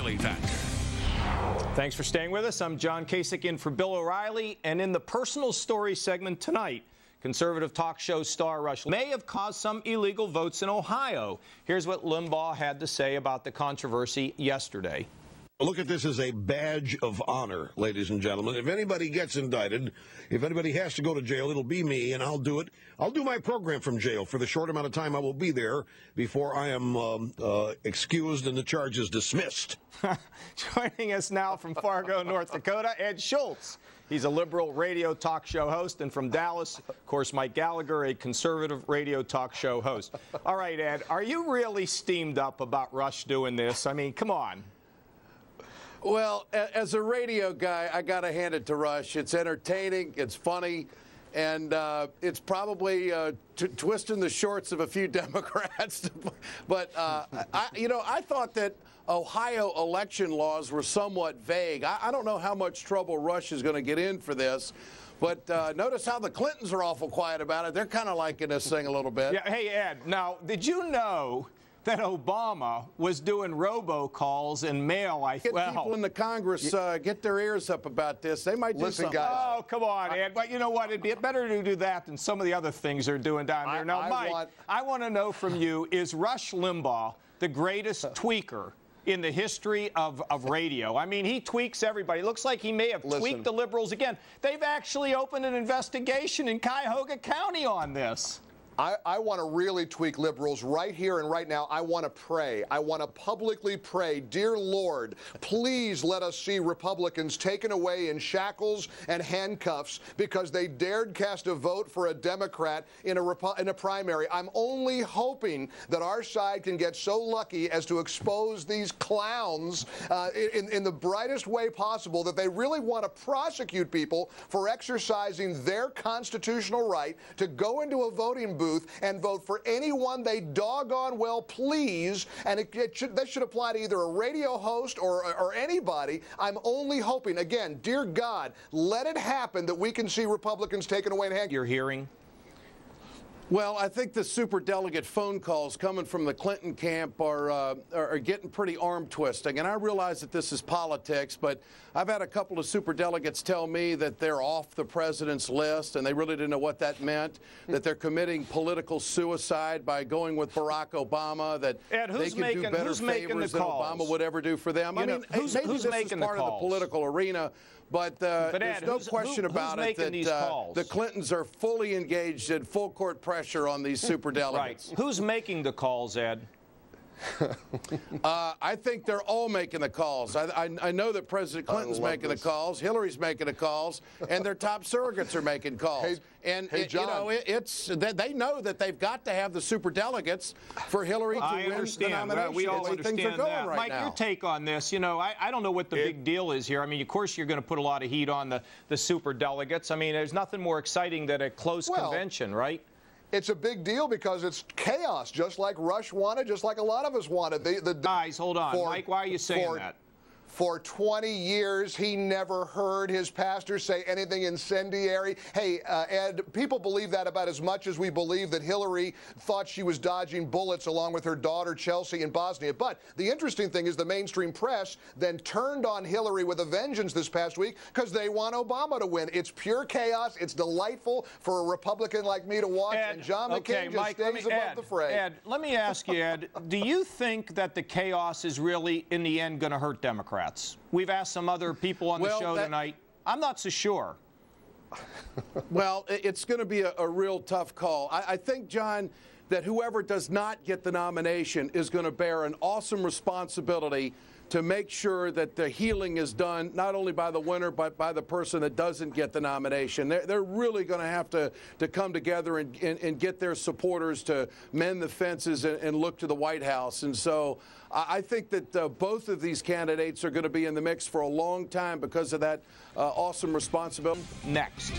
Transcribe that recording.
Daily Factor. Thanks for staying with us. I'm John Kasich in for Bill O'Reilly. And in the personal story segment tonight, conservative talk show star Rush may have caused some illegal votes in Ohio. Here's what Limbaugh had to say about the controversy yesterday. Look at this as a badge of honor, ladies and gentlemen. If anybody gets indicted, if anybody has to go to jail, it'll be me, and I'll do it. I'll do my program from jail for the short amount of time I will be there before I am excused and the charge is dismissed. Joining us now from Fargo, North Dakota, Ed Schultz. He's a liberal radio talk show host, and from Dallas, of course, Mike Gallagher, a conservative radio talk show host. All right, Ed, are you really steamed up about Rush doing this? I mean, come on. Well, as a radio guy, I got to hand it to Rush. It's entertaining, it's funny, and it's probably twisting the shorts of a few Democrats. But, I thought that Ohio election laws were somewhat vague. I don't know how much trouble Rush is going to get in for this. But notice how the Clintons are awful quiet about it. They're kind of liking this thing a little bit. Yeah. Hey, Ed, now, did you know that Obama was doing robocalls and mail? People in the Congress get their ears up about this. They might do something. Oh, come on, Ed. But you know what? It'd be better to do that than some of the other things they're doing down there. Now, Mike, I want to know from you, is Rush Limbaugh the greatest tweaker in the history of radio? I mean, he tweaks everybody. It looks like he may have tweaked the liberals again. They've actually opened an investigation in Cuyahoga County on this. I want to really tweak liberals right here and right now. I want to pray. I want to publicly pray, dear Lord, please let us see Republicans taken away in shackles and handcuffs because they dared cast a vote for a Democrat in a primary. I'm only hoping that our side can get so lucky as to expose these clowns in the brightest way possible, that they really want to prosecute people for exercising their constitutional right to go into a voting booth and vote for anyone they doggone well please, and that should apply to either a radio host or anybody. I'm only hoping, again, dear God, let it happen that we can see Republicans taken away in handcuffs. You're hearing? Well, I think the superdelegate phone calls coming from the Clinton camp are getting pretty arm twisting. And I realize that this is politics, but I've had a couple of superdelegates tell me that they're off the president's list, and they really didn't know what that meant, that they're committing political suicide by going with Barack Obama, that Ed, they can do better favors than Obama would ever do for them. I mean, maybe this is part of the political arena, but there's no question about it that the Clintons are fully engaged in full court pressure on these superdelegates. Right. Who's making the calls, Ed? I think they're all making the calls. I know that President Clinton's making the calls, Hillary's making the calls, and their top surrogates are making calls. John, they know that they've got to have the superdelegates for Hillary to win the nomination. We all understand things are going that. right Mike, now. your take on this? You know, I don't know what the big deal is here. I mean, of course, you're going to put a lot of heat on the superdelegates. I mean, there's nothing more exciting than a close convention, right? It's a big deal because it's chaos, just like Rush wanted, just like a lot of us wanted. Guys, hold on. Mike, why are you saying that? For 20 years, he never heard his pastor say anything incendiary. Hey, Ed, people believe that about as much as we believe that Hillary thought she was dodging bullets along with her daughter, Chelsea, in Bosnia. But the interesting thing is the mainstream press then turned on Hillary with a vengeance this past week because they want Obama to win. It's pure chaos. It's delightful for a Republican like me to watch. Ed, and John McCain just stays above the fray. Ed, let me ask you, Ed, do you think that the chaos is really, in the end, going to hurt Democrats? We've asked some other people on the show tonight. I'm not so sure. Well, it's going to be a real tough call. I think, John, that whoever does not get the nomination is going to bear an awesome responsibility to make sure that the healing is done not only by the winner but by the person that doesn't get the nomination. They're really going to have to come together and get their supporters to mend the fences and look to the White House. And so I think that both of these candidates are going to be in the mix for a long time because of that awesome responsibility. Next.